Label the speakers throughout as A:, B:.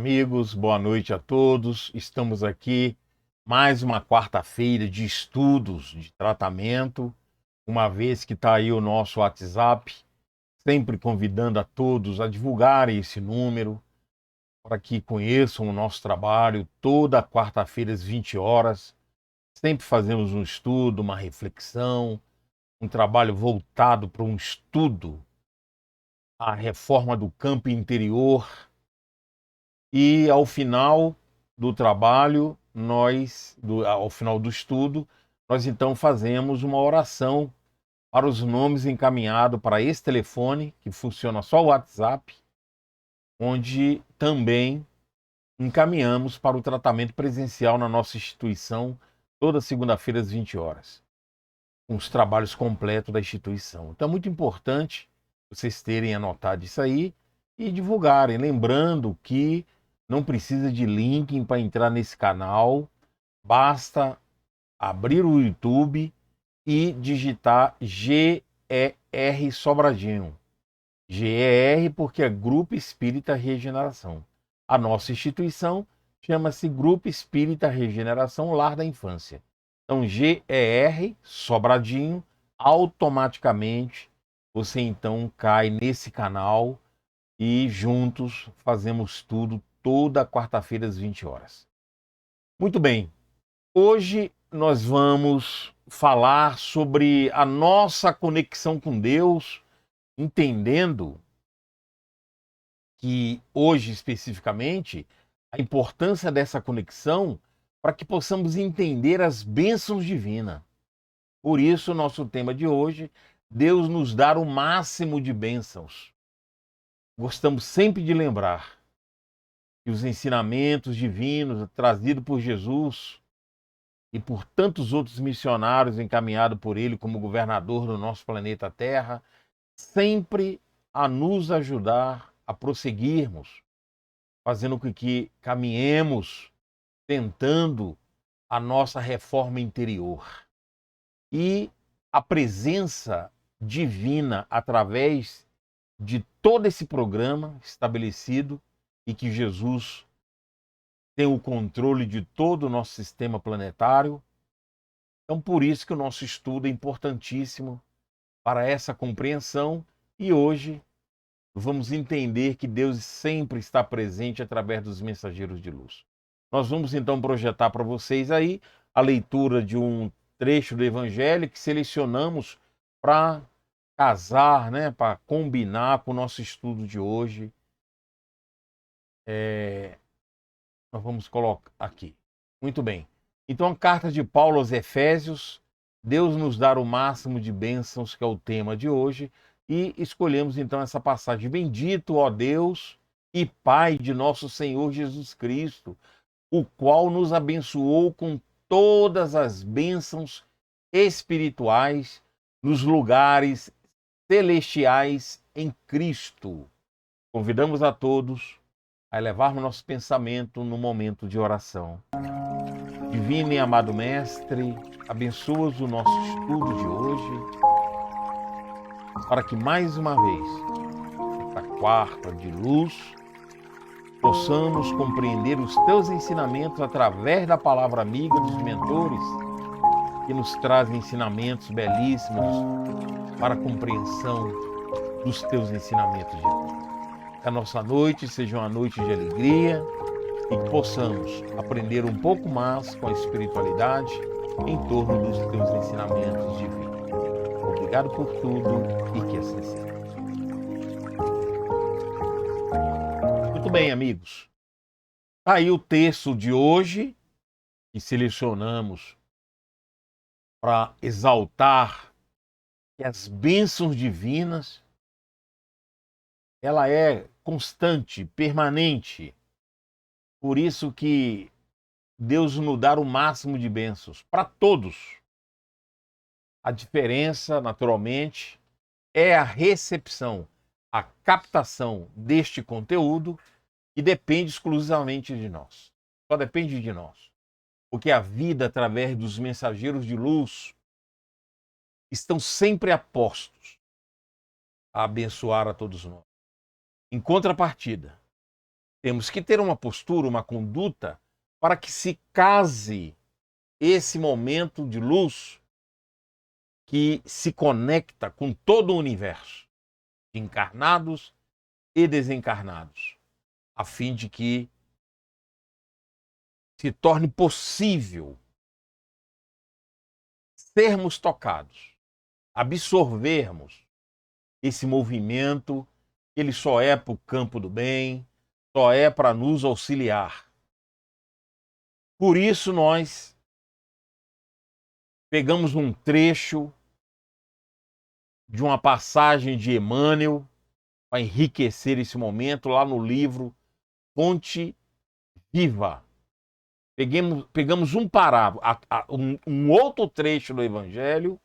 A: amigos, boa noite a todos. Estamos aqui mais uma quarta-feira de estudos de tratamento, uma vez que está aí o nosso WhatsApp, sempre convidando a todos a divulgarem esse número para que conheçam o nosso trabalho toda quarta-feira às 20 horas. Sempre fazemos um estudo, uma reflexão, um trabalho voltado para um estudo, a reforma do campo interior. E ao final do trabalho, ao final do estudo, nós então fazemos uma oração para os nomes encaminhados para esse telefone, que funciona só o WhatsApp, onde também encaminhamos para o tratamento presencial na nossa instituição, toda segunda-feira às 20 horas, com os trabalhos completos da instituição. Então é muito importante vocês terem anotado isso aí e divulgarem, lembrando que não precisa de link para entrar nesse canal, basta abrir o YouTube e digitar GER Sobradinho. GER porque é Grupo Espírita Regeneração. A nossa instituição chama-se Grupo Espírita Regeneração Lar da Infância. Então, GER Sobradinho, automaticamente você então cai nesse canal e juntos fazemos tudo toda quarta-feira às 20 horas. Muito bem, hoje nós vamos falar sobre a nossa conexão com Deus, entendendo que hoje especificamente a importância dessa conexão para que possamos entender as bênçãos divinas. Por isso, nosso tema de hoje, Deus nos dá o máximo de bênçãos. Gostamos sempre de lembrar que os ensinamentos divinos trazidos por Jesus e por tantos outros missionários encaminhados por ele como governador do nosso planeta Terra, sempre a nos ajudar a prosseguirmos, fazendo com que caminhemos tentando a nossa reforma interior. E a presença divina através de todo esse programa estabelecido e que Jesus tem o controle de todo o nosso sistema planetário. Então, por isso que o nosso estudo é importantíssimo para essa compreensão e hoje vamos entender que Deus sempre está presente através dos mensageiros de luz. Nós vamos então projetar para vocês aí a leitura de um trecho do Evangelho que selecionamos para casar, para combinar com o nosso estudo de hoje. Nós vamos colocar aqui. Muito bem. Então, a carta de Paulo aos Efésios, Deus nos dá o máximo de bênçãos, que é o tema de hoje, e escolhemos então essa passagem. Bendito, ó Deus e Pai de nosso Senhor Jesus Cristo, o qual nos abençoou com todas as bênçãos espirituais nos lugares celestiais em Cristo. Convidamos a todos a elevarmos nosso pensamento no momento de oração. Divino e amado Mestre, abençoa o nosso estudo de hoje, para que mais uma vez, esta quarta de luz, possamos compreender os teus ensinamentos através da palavra amiga dos mentores, que nos trazem ensinamentos belíssimos para a compreensão dos teus ensinamentos de Deus. Que a nossa noite seja uma noite de alegria e que possamos aprender um pouco mais com a espiritualidade em torno dos teus ensinamentos divinos. Obrigado por tudo e que assim seja. Muito bem, amigos. Aí o texto de hoje que selecionamos para exaltar que as bênçãos divinas ela é constante, permanente. Por isso que Deus nos dá o máximo de bênçãos para todos. A diferença, naturalmente, é a recepção, a captação deste conteúdo que depende exclusivamente de nós. Só depende de nós. Porque a vida, através dos mensageiros de luz, estão sempre apostos a abençoar a todos nós. Em contrapartida, Temos que ter uma postura, uma conduta para que se case esse momento de luz que se conecta com todo o universo, de encarnados e desencarnados, a fim de que se torne possível sermos tocados, absorvermos esse movimento, que ele só é para o campo do bem, só é para nos auxiliar. Por isso nós pegamos um trecho de uma passagem de Emmanuel para enriquecer esse momento lá no livro Fonte Viva. Pegamos um parágrafo, um outro trecho do Evangelho,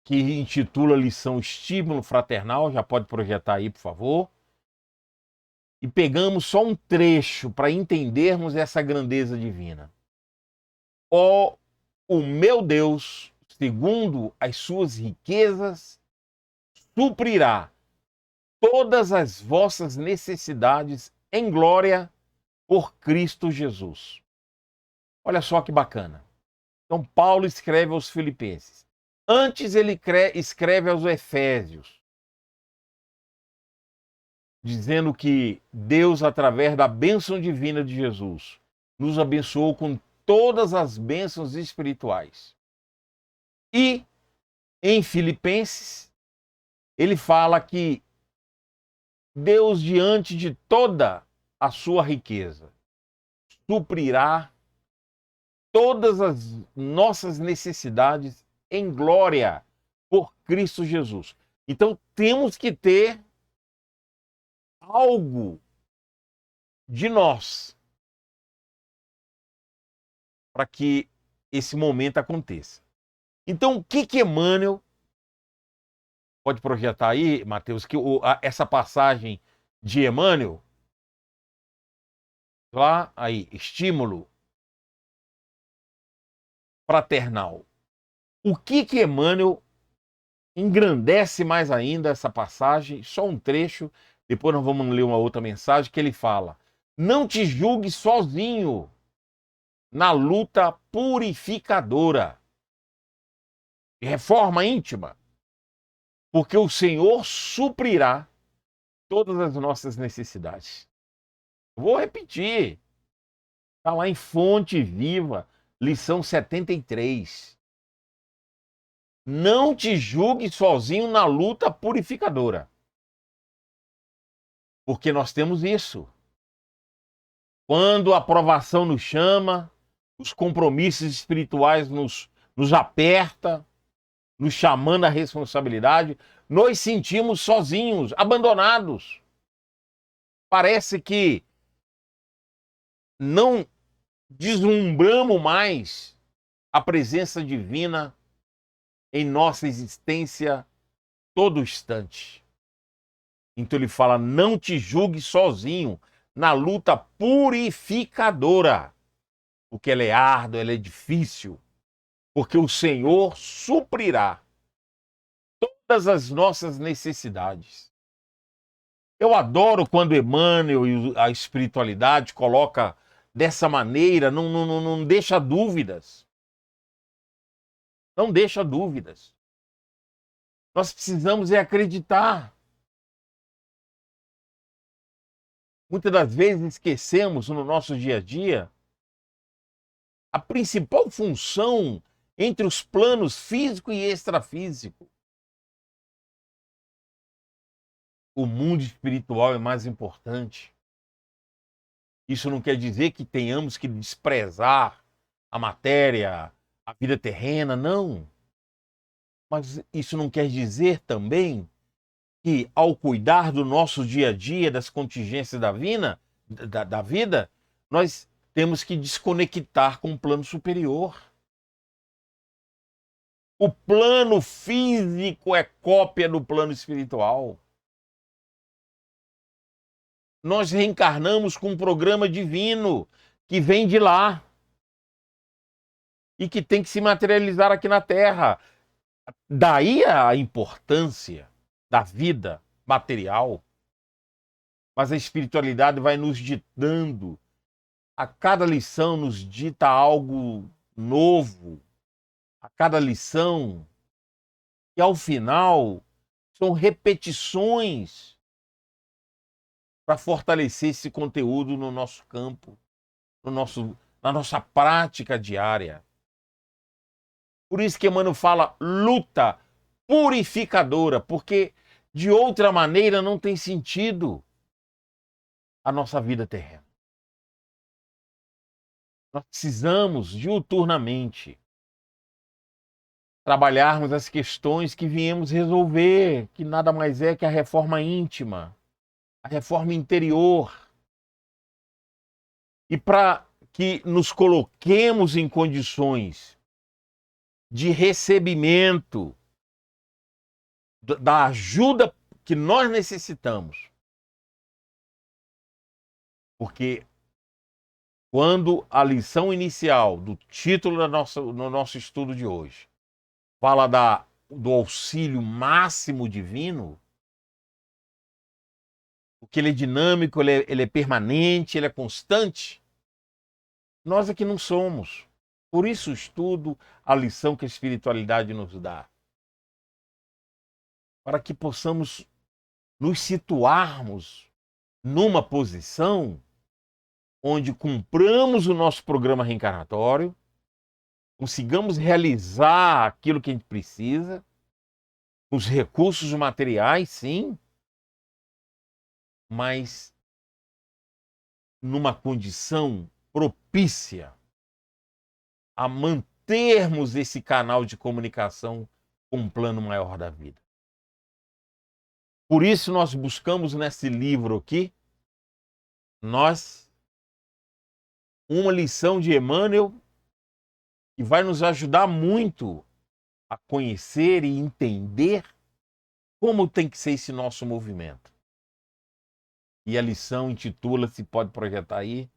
A: que intitula lição Estímulo Fraternal, já pode projetar aí, por favor. E pegamos só um trecho para entendermos essa grandeza divina. Ó, o meu Deus, segundo as suas riquezas, suprirá todas as vossas necessidades em glória por Cristo Jesus. Olha só que bacana. Então, Paulo escreve aos Filipenses. Antes ele escreve aos Efésios, dizendo que Deus, através da bênção divina de Jesus, nos abençoou com todas as bênçãos espirituais. E em Filipenses, ele fala que Deus, diante de toda a sua riqueza, suprirá todas as nossas necessidades em glória por Cristo Jesus. Então temos que ter algo de nós para que esse momento aconteça. Então o que Emmanuel pode projetar aí, Mateus, que essa passagem de Emmanuel, lá aí, estímulo fraternal. O que Emmanuel engrandece mais ainda essa passagem? Só um trecho, depois nós vamos ler uma outra mensagem que ele fala: não te julgue sozinho na luta purificadora, reforma íntima, porque o Senhor suprirá todas as nossas necessidades. Vou repetir, está lá em Fonte Viva, lição 73. Não te julgue sozinho na luta purificadora. Porque nós temos isso. Quando a provação nos chama, os compromissos espirituais nos aperta, nos chamando à responsabilidade, nós sentimos sozinhos, abandonados. Parece que não deslumbramos mais a presença divina em nossa existência todo instante. Então ele fala: não te julgue sozinho na luta purificadora, porque ela é árdua, ela é difícil, porque o Senhor suprirá todas as nossas necessidades. Eu adoro quando Emmanuel e a espiritualidade coloca dessa maneira, não deixa dúvidas. Não deixa dúvidas. Nós precisamos é acreditar. Muitas das vezes esquecemos no nosso dia a dia a principal função entre os planos físico e extrafísico. O mundo espiritual é mais importante. Isso não quer dizer que tenhamos que desprezar a matéria, a vida terrena, não. Mas isso não quer dizer também que, ao cuidar do nosso dia a dia, das contingências da vida, nós temos que desconectar com o plano superior. O plano físico é cópia do plano espiritual. Nós reencarnamos com um programa divino que vem de lá e que tem que se materializar aqui na Terra. Daí a importância da vida material. mas a espiritualidade vai nos ditando. A cada lição nos dita algo novo. A cada lição, e ao final, são repetições para fortalecer esse conteúdo no nosso campo, na nossa prática diária. Por isso que Emmanuel fala luta purificadora, porque de outra maneira não tem sentido a nossa vida terrena. Nós precisamos diuturnamente trabalharmos as questões que viemos resolver, que nada mais é que a reforma íntima, a reforma interior. E para que nos coloquemos em condições de recebimento da ajuda que nós necessitamos. Porque quando a lição inicial do título no nosso estudo de hoje fala do auxílio máximo divino, porque ele é dinâmico, ele é permanente, ele é constante, nós aqui não somos. Por isso o estudo, a lição que a espiritualidade nos dá. Para que possamos nos situarmos numa posição onde cumpramos o nosso programa reencarnatório, consigamos realizar aquilo que a gente precisa, os recursos materiais, sim, mas numa condição propícia a mantermos esse canal de comunicação com um plano maior da vida. Por isso nós buscamos nesse livro aqui, uma lição de Emmanuel que vai nos ajudar muito a conhecer e entender como tem que ser esse nosso movimento. E a lição intitula-se, pode projetar aí,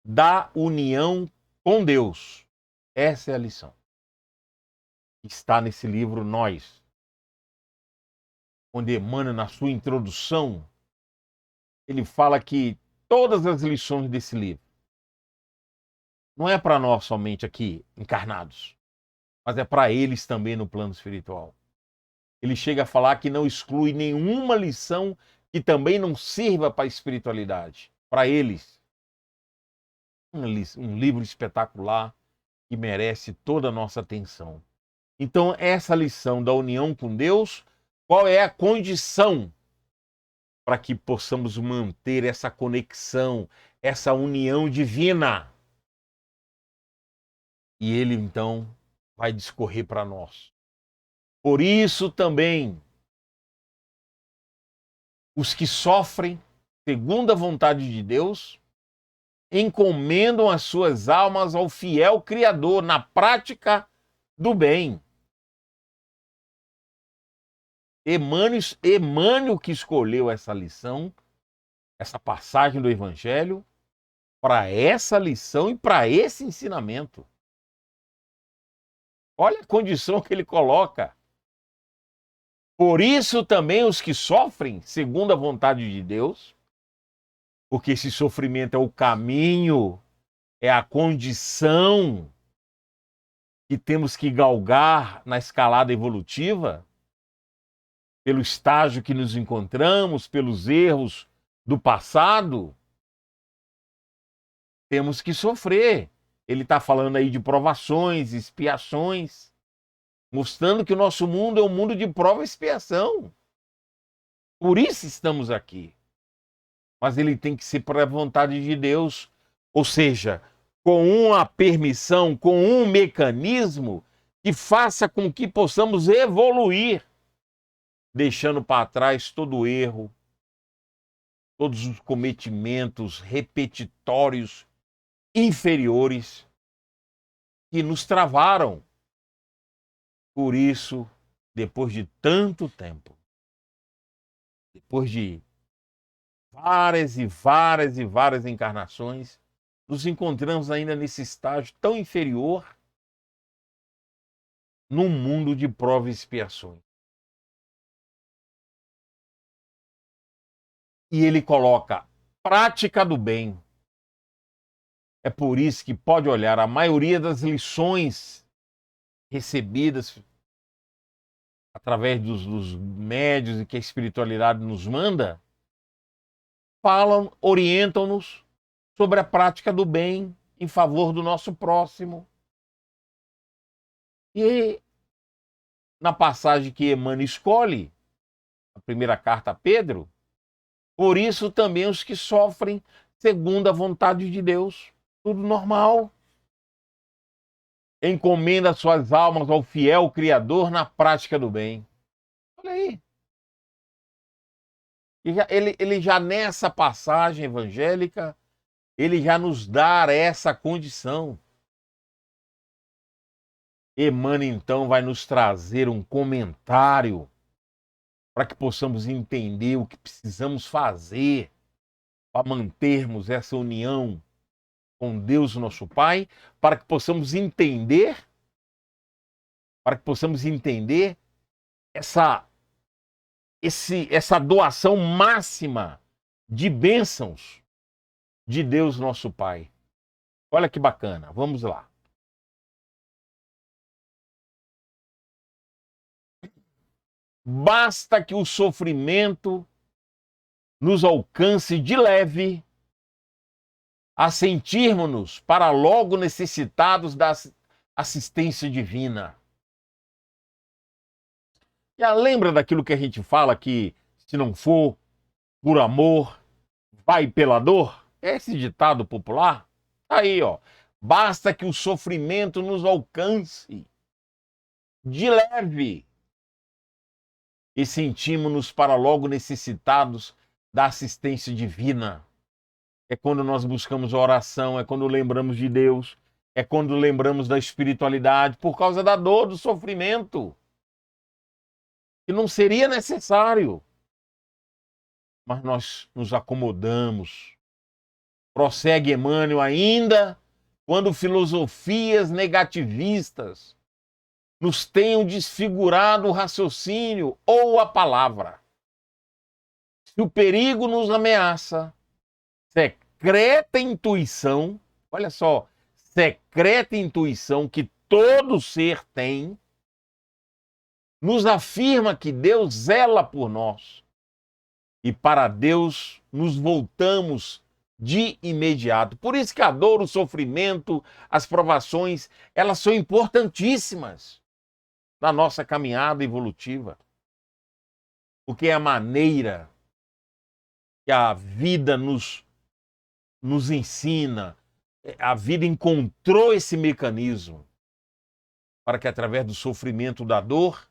A: da união com Deus. Essa é a lição. Está nesse livro Nós, onde Emmanuel, na sua introdução, ele fala que todas as lições desse livro não é para nós somente aqui, encarnados, mas é para eles também no plano espiritual. Ele chega a falar que não exclui nenhuma lição que também não sirva para a espiritualidade. Para eles. Um livro espetacular que merece toda a nossa atenção. Então, essa lição da união com Deus, qual é a condição para que possamos manter essa conexão, essa união divina? E ele, então, vai discorrer para nós. Por isso também, os que sofrem segundo a vontade de Deus encomendam as suas almas ao fiel Criador na prática do bem. Emmanuel que escolheu essa lição, essa passagem do Evangelho, para essa lição e para esse ensinamento. Olha a condição que ele coloca. Por isso também os que sofrem segundo a vontade de Deus, porque esse sofrimento é o caminho, é a condição que temos que galgar na escalada evolutiva, pelo estágio que nos encontramos, pelos erros do passado, temos que sofrer. Ele está falando aí de provações, expiações, mostrando que o nosso mundo é um mundo de prova e expiação. Por isso estamos aqui. Mas ele tem que ser por a vontade de Deus, ou seja, com uma permissão, com um mecanismo que faça com que possamos evoluir, deixando para trás todo o erro, todos os cometimentos repetitórios, inferiores, que nos travaram. Por isso, depois de tanto tempo, depois de várias e várias e várias encarnações, nos encontramos ainda nesse estágio tão inferior, num mundo de provas e expiações. E ele coloca prática do bem. É por isso que pode olhar a maioria das lições recebidas através dos médios e que a espiritualidade nos manda, falam, orientam-nos sobre a prática do bem em favor do nosso próximo. E na passagem que Emmanuel escolhe, a primeira carta a Pedro, por isso também os que sofrem segundo a vontade de Deus, tudo normal, encomenda suas almas ao fiel Criador na prática do bem. Olha aí. Ele já nessa passagem evangélica, ele já nos dá essa condição. Emmanuel, então, vai nos trazer um comentário para que possamos entender o que precisamos fazer para mantermos essa união com Deus, nosso Pai, para que possamos entender essa doação máxima de bênçãos de Deus, nosso Pai. Olha que bacana, vamos lá. Basta que o sofrimento nos alcance de leve, a sentirmos-nos para logo necessitados da assistência divina. Já lembra daquilo que a gente fala que se não for por amor, vai pela dor? Esse ditado popular? Aí, ó. Basta que o sofrimento nos alcance de leve e sentimos-nos para logo necessitados da assistência divina. É quando nós buscamos a oração, é quando lembramos de Deus, é quando lembramos da espiritualidade, por causa da dor, do sofrimento, que não seria necessário. Mas nós nos acomodamos. Prossegue Emmanuel ainda, quando filosofias negativistas nos tenham desfigurado o raciocínio ou a palavra. Se o perigo nos ameaça, secreta intuição, olha só, secreta intuição que todo ser tem, nos afirma que Deus zela por nós. E para Deus nos voltamos de imediato. Por isso que a dor, o sofrimento, as provações, elas são importantíssimas na nossa caminhada evolutiva. Porque é a maneira que a vida nos ensina, a vida encontrou esse mecanismo para que através do sofrimento, da dor,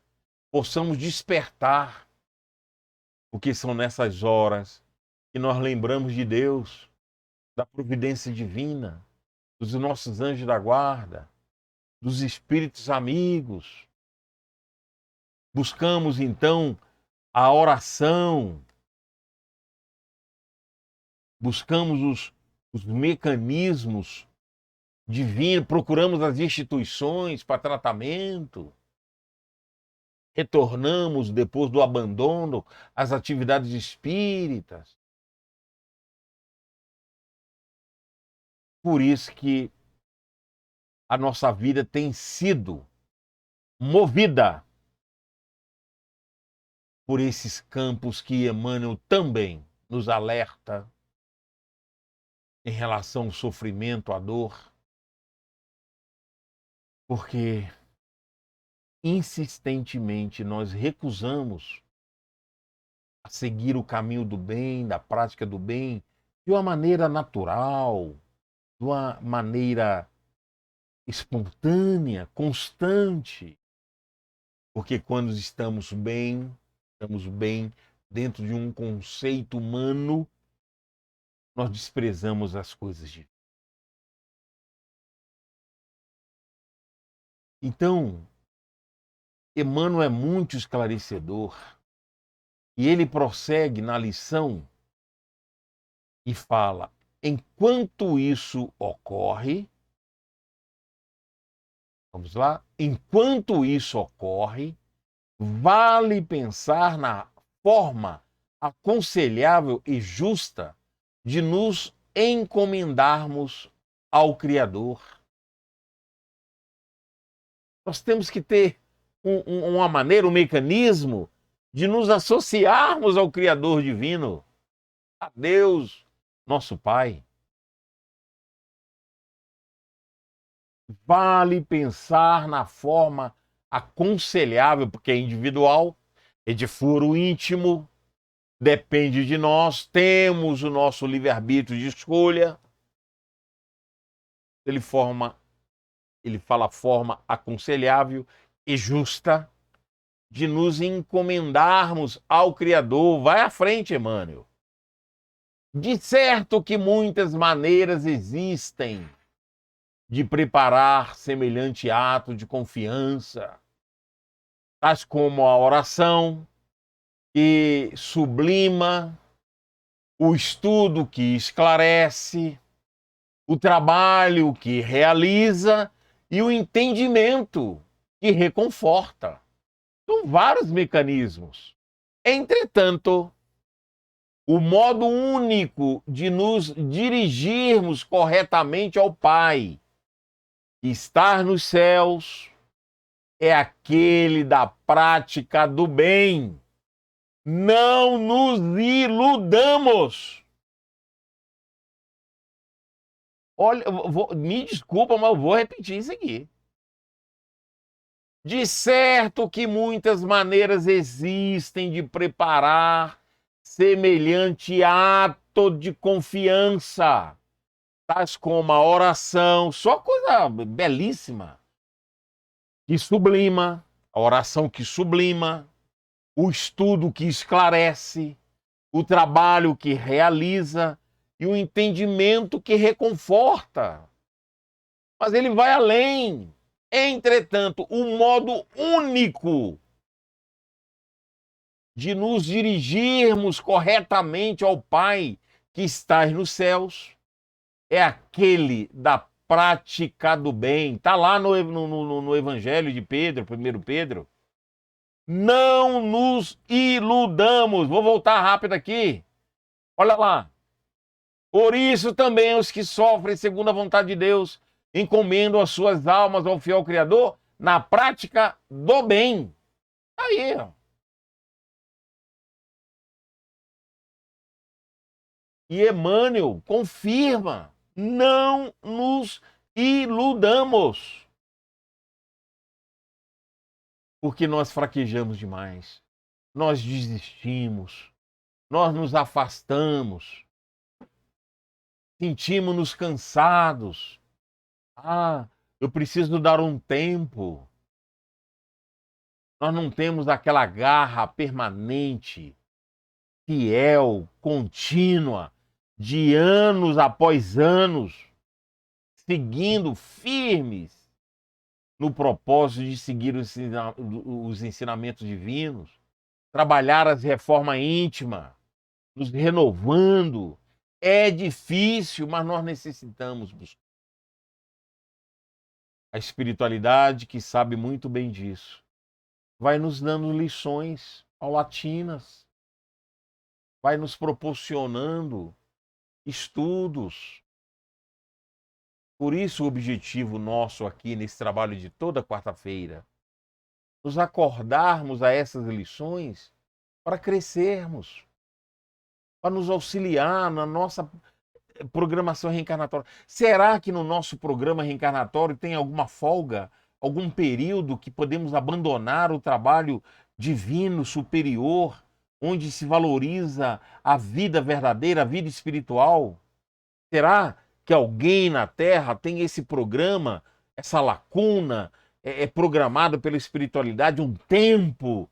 A: possamos despertar. Porque são nessas horas que nós lembramos de Deus, da providência divina, dos nossos anjos da guarda, dos espíritos amigos. Buscamos, então, a oração, buscamos os mecanismos divinos, procuramos as instituições para tratamento, retornamos, depois do abandono, às atividades espíritas. Por isso que a nossa vida tem sido movida por esses campos que Emmanuel também nos alerta em relação ao sofrimento, à dor. Porque insistentemente nós recusamos a seguir o caminho do bem, da prática do bem, de uma maneira natural, de uma maneira espontânea, constante. Porque quando estamos bem dentro de um conceito humano, nós desprezamos as coisas de Deus. Então, Emmanuel é muito esclarecedor e ele prossegue na lição e fala: enquanto isso ocorre, vamos lá, enquanto isso ocorre, vale pensar na forma aconselhável e justa de nos encomendarmos ao Criador. Nós temos que ter uma maneira, um mecanismo de nos associarmos ao Criador divino, a Deus, nosso Pai. Vale pensar na forma aconselhável, porque é individual, é de foro íntimo, depende de nós, temos o nosso livre-arbítrio de escolha. Ele fala a forma aconselhável e justa de nos encomendarmos ao Criador. Vai à frente, Emmanuel. De certo que muitas maneiras existem de preparar semelhante ato de confiança, tais como a oração, que sublima, o estudo que esclarece, o trabalho que realiza e o entendimento que reconforta. São vários mecanismos. Entretanto, o modo único de nos dirigirmos corretamente ao Pai, estar nos céus, é aquele da prática do bem. Não nos iludamos. Olha, me desculpa, mas eu vou repetir isso aqui. De certo que muitas maneiras existem de preparar semelhante ato de confiança, tais como a oração, só coisa belíssima, que sublima, a oração que sublima, o estudo que esclarece, o trabalho que realiza e o entendimento que reconforta. Mas ele vai além. Entretanto, o modo único de nos dirigirmos corretamente ao Pai que está nos céus é aquele da prática do bem. Está lá no Evangelho de Pedro, 1 Pedro. Não nos iludamos. Vou voltar rápido aqui. Olha lá. Por isso também os que sofrem segundo a vontade de Deus encomendam as suas almas ao fiel Criador na prática do bem. Aí, ó. E Emmanuel confirma, não nos iludamos. Porque nós fraquejamos demais, nós desistimos, nós nos afastamos, sentimos-nos cansados. Ah, eu preciso dar um tempo. Nós não temos aquela garra permanente, fiel, contínua, de anos após anos, seguindo firmes no propósito de seguir os ensinamentos divinos, trabalhar as reformas íntimas, nos renovando. É difícil, mas nós necessitamos buscar. A espiritualidade, que sabe muito bem disso, vai nos dando lições paulatinas, vai nos proporcionando estudos. Por isso o objetivo nosso aqui nesse trabalho de toda quarta-feira, nos acordarmos a essas lições para crescermos, para nos auxiliar na nossa programação reencarnatória. Será que no nosso programa reencarnatório tem alguma folga, algum período que podemos abandonar o trabalho divino, superior, onde se valoriza a vida verdadeira, a vida espiritual? Será que alguém na Terra tem esse programa, essa lacuna, é programado pela espiritualidade um tempo?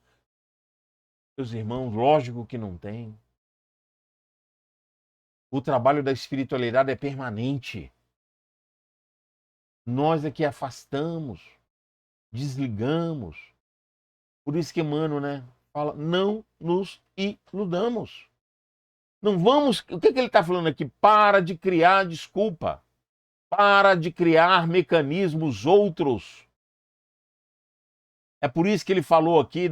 A: Meus irmãos, lógico que não tem. O trabalho da espiritualidade é permanente. Nós é que afastamos, desligamos. Por isso que Emmanuel, né, fala, não nos iludamos. Não vamos... O que ele está falando aqui? Para de criar desculpa. Para de criar mecanismos outros. É por isso que ele falou aqui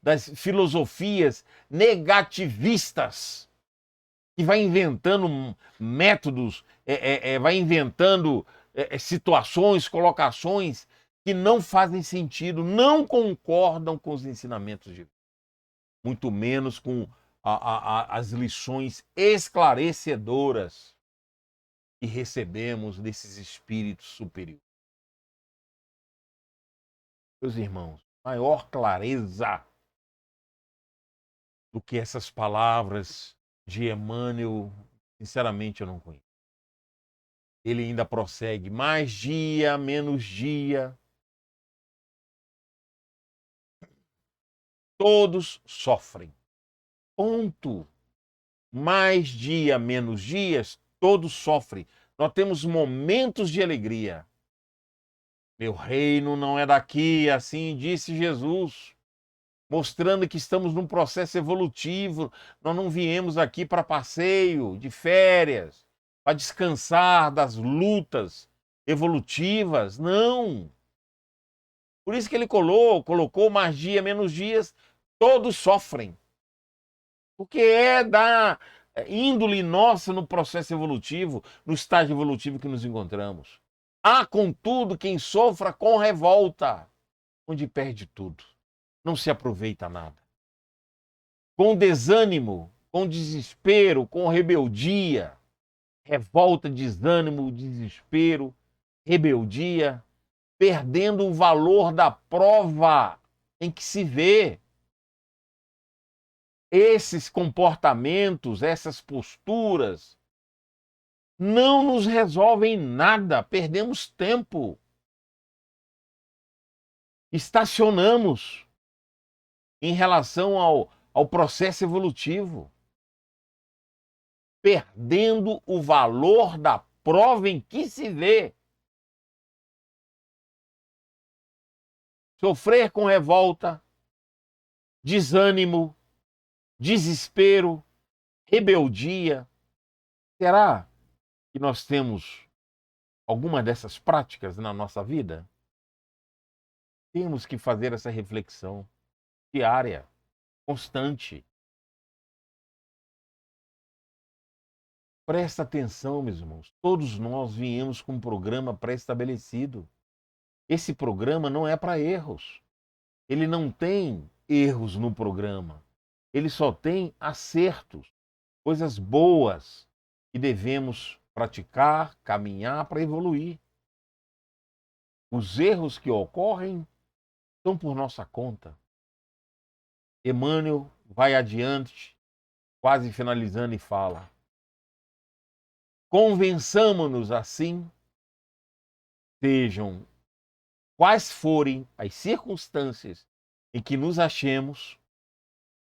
A: das filosofias negativistas. que vai inventando métodos, vai inventando situações, colocações que não fazem sentido, não concordam com os ensinamentos de Deus, muito menos com as lições esclarecedoras que recebemos desses espíritos superiores. Meus irmãos, maior clareza do que essas palavras de Emmanuel, sinceramente eu não conheço. Ele ainda prossegue, mais dia, menos dia, todos sofrem. Ponto. Mais dia, menos dias, todos sofrem. Nós temos momentos de alegria. Meu reino não é daqui, assim disse Jesus, mostrando que estamos num processo evolutivo. Nós não viemos aqui para passeio, de férias, para descansar das lutas evolutivas. Não. Por isso que ele colocou mais dia, menos dias, todos sofrem. Porque é da índole nossa no processo evolutivo, no estágio evolutivo que nos encontramos. Há, contudo, quem sofra com revolta, onde perde tudo, não se aproveita nada. Com desânimo, com desespero, com rebeldia, revolta, desânimo, desespero, rebeldia, perdendo o valor da prova em que se vê. Esses comportamentos, essas posturas, não nos resolvem nada, perdemos tempo, estacionamos em relação ao processo evolutivo, perdendo o valor da prova em que se vê. Sofrer com revolta, desânimo, desespero, rebeldia. Será que nós temos alguma dessas práticas na nossa vida? Temos que fazer essa reflexão diária, constante. Presta atenção, meus irmãos. Todos nós viemos com um programa pré-estabelecido. Esse programa não é para erros. Ele não tem erros no programa. Ele só tem acertos, coisas boas que devemos praticar, caminhar para evoluir. Os erros que ocorrem são por nossa conta. Emmanuel vai adiante, quase finalizando, e fala: convençamo-nos assim, sejam quais forem as circunstâncias em que nos achemos,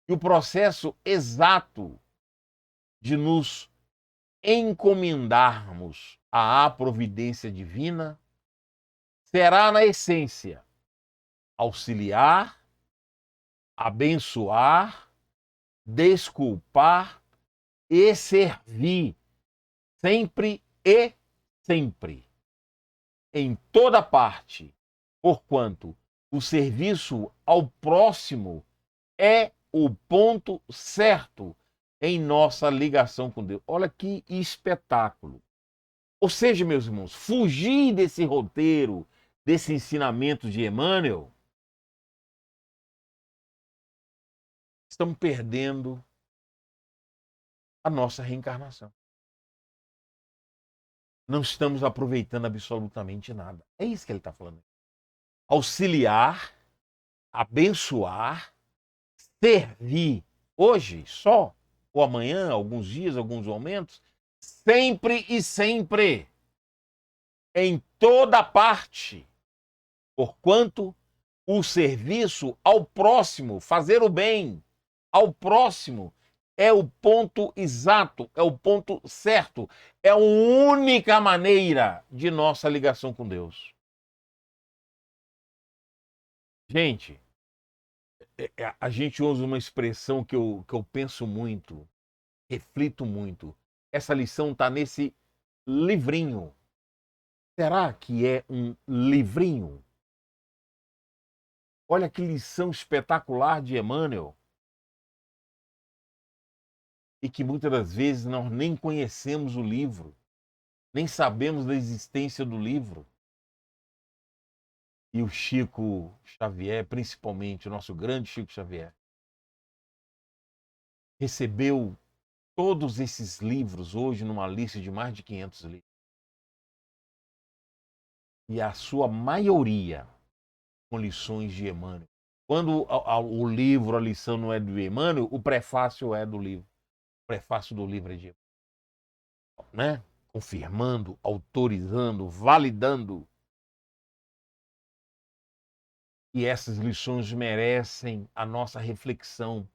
A: que o processo exato de nos encomendarmos à providência divina será, na essência, auxiliar, abençoar, desculpar e servir, sempre e sempre, em toda parte, porquanto o serviço ao próximo é o ponto certo em nossa ligação com Deus. Olha que espetáculo. Ou seja, meus irmãos, fugir desse roteiro, desse ensinamento de Emmanuel, estamos perdendo a nossa reencarnação. Não estamos aproveitando absolutamente nada. É isso que ele está falando. Auxiliar, abençoar, servir, hoje só, ou amanhã, alguns dias, alguns momentos, sempre e sempre, em toda parte, porquanto o serviço ao próximo, fazer o bem ao próximo, é o ponto exato, é o ponto certo, é a única maneira de nossa ligação com Deus. Gente, a gente usa uma expressão que eu penso muito, reflito muito. Essa lição está nesse livrinho. Será que é um livrinho? Olha que lição espetacular de Emmanuel. e que muitas das vezes nós nem conhecemos o livro, nem sabemos da existência do livro. E o Chico Xavier, principalmente o nosso grande Chico Xavier, recebeu todos esses livros hoje numa lista de mais de 500 livros. E a sua maioria com lições de Emmanuel. Quando o livro, a lição não é de Emmanuel, o prefácio é do livro. O prefácio do livro é de Emmanuel, né? Confirmando, autorizando, validando. E essas lições merecem a nossa reflexão.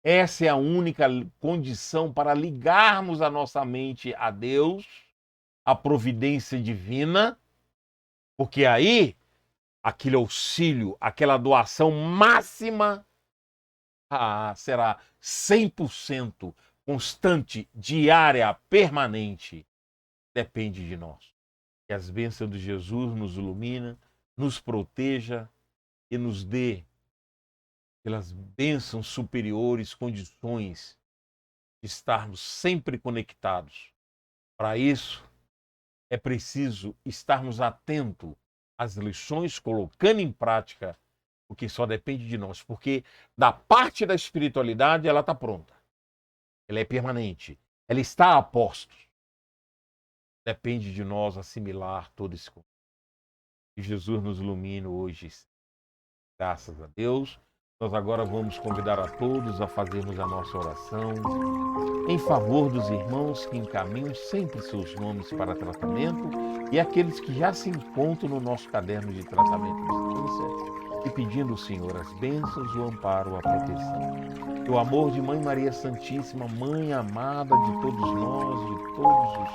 A: Essa é a única condição para ligarmos a nossa mente a Deus, a providência divina, porque aí aquele auxílio, aquela doação máxima será 100% constante, diária, permanente. Depende de nós. Que as bênçãos de Jesus nos ilumina, nos proteja e nos dê, pelas bênçãos superiores, condições de estarmos sempre conectados. Para isso, é preciso estarmos atentos às lições, colocando em prática o que só depende de nós, porque da parte da espiritualidade ela está pronta, ela é permanente, ela está a postos. Depende de nós assimilar todo esse conteúdo. Que Jesus nos ilumine hoje, graças a Deus. Nós agora vamos convidar a todos a fazermos a nossa oração em favor dos irmãos que encaminham sempre seus nomes para tratamento e aqueles que já se encontram no nosso caderno de tratamento de distância, e pedindo ao Senhor as bênçãos, o amparo, a proteção. Que o amor de Mãe Maria Santíssima, Mãe amada de todos nós, de todos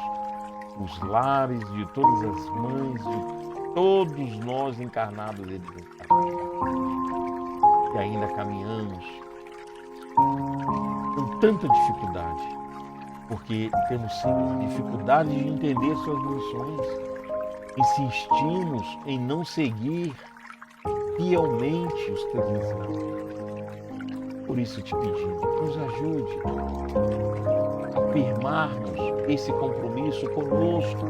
A: os lares, de todas as mães, de todos nós encarnados e desencarnados, que ainda caminhamos com tanta dificuldade, porque temos sempre dificuldade de entender suas lições, insistimos em não seguir fielmente os teus ensinamentos. Por isso te pedimos, nos ajude a firmarmos esse compromisso conosco,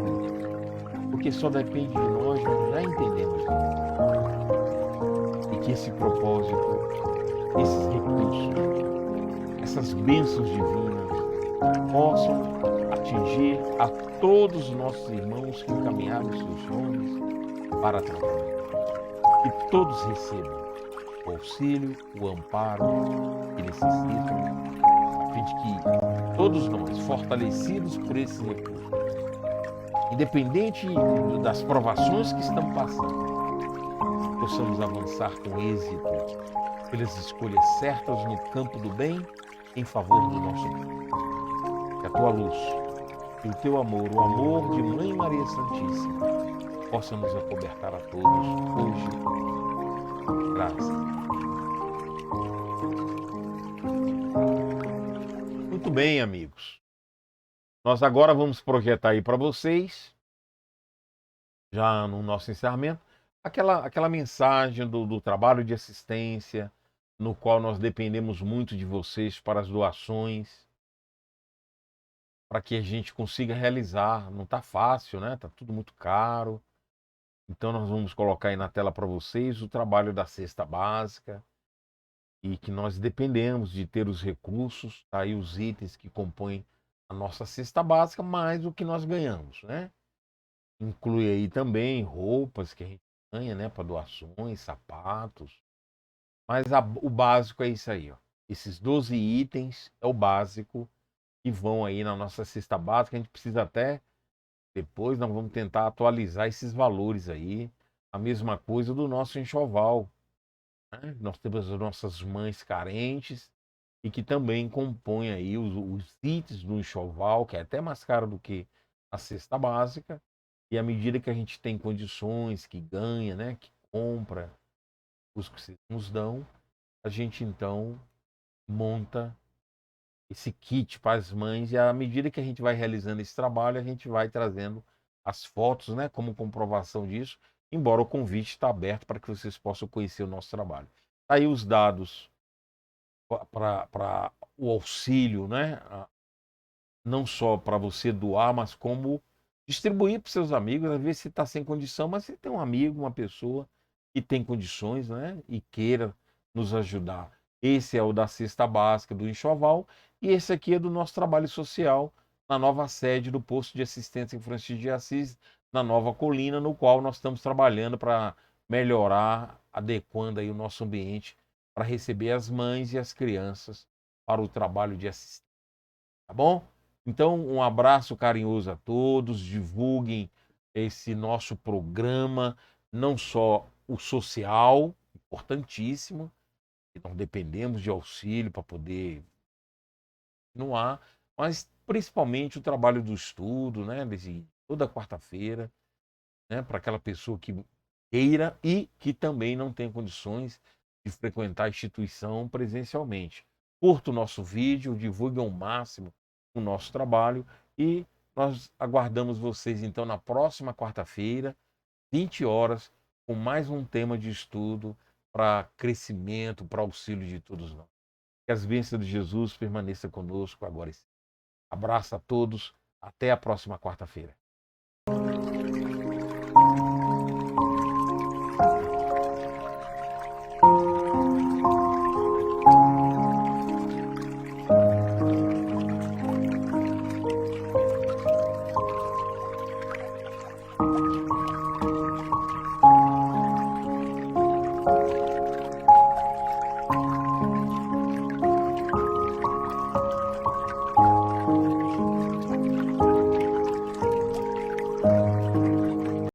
A: porque só depende de nós já entendemos isso. E que esse propósito, esses recursos, essas bênçãos divinas possam atingir a todos os nossos irmãos que encaminharam seus nomes para tratamento. Que todos recebam o auxílio, o amparo que necessitam, a fim de que todos nós, fortalecidos por esses recursos, independente das provações que estamos passando, possamos avançar com êxito pelas escolhas certas no campo do bem, em favor do nosso povo. Que a tua luz e o teu amor, o amor de Mãe Maria Santíssima, possa nos acobertar a todos hoje. Graças. Muito bem, amigos. Nós agora vamos projetar aí para vocês, já no nosso encerramento, aquela mensagem do trabalho de assistência, no qual nós dependemos muito de vocês para as doações, para que a gente consiga realizar. Não está fácil, né? Está tudo muito caro. Então nós vamos colocar aí na tela para vocês o trabalho da cesta básica, e que nós dependemos de ter os recursos, tá aí os itens que compõem a nossa cesta básica, mais o que nós ganhamos, né? Inclui aí também roupas que a gente ganha, né, para doações, sapatos. Mas o básico é isso aí, ó. Esses 12 itens é o básico que vão aí na nossa cesta básica. A gente precisa até, depois nós vamos tentar atualizar esses valores aí. A mesma coisa do nosso enxoval, né? Nós temos as nossas mães carentes e que também compõem aí os itens do enxoval, que é até mais caro do que a cesta básica. E à medida que a gente tem condições, que ganha, né, que compra os que vocês nos dão, a gente então monta esse kit para as mães, e à medida que a gente vai realizando esse trabalho, a gente vai trazendo as fotos, né, como comprovação disso, embora o convite está aberto para que vocês possam conhecer o nosso trabalho. Tá aí os dados para o auxílio, né? Não só para você doar, mas como distribuir para seus amigos. Às vezes você está sem condição, mas você tem um amigo, uma pessoa que tem condições, né? E queira nos ajudar. Esse é o da cesta básica do Enxoval e esse aqui é do nosso trabalho social na nova sede do posto de assistência em Francisco de Assis, na Nova Colina, no qual nós estamos trabalhando para melhorar, adequando aí o nosso ambiente para receber as mães e as crianças para o trabalho de assistência, tá bom? Então, um abraço carinhoso a todos, divulguem esse nosso programa, não só o social, importantíssimo, que nós dependemos de auxílio para poder continuar, mas principalmente o trabalho do estudo, né, toda quarta-feira, né, para aquela pessoa que queira e que também não tem condições de frequentar a instituição presencialmente. Curta o nosso vídeo, divulgue ao máximo o nosso trabalho e nós aguardamos vocês então na próxima quarta-feira, 20 horas, com mais um tema de estudo para crescimento, para auxílio de todos nós. Que as bênçãos de Jesus permaneçam conosco agora e sempre. Abraço a todos, até a próxima quarta-feira.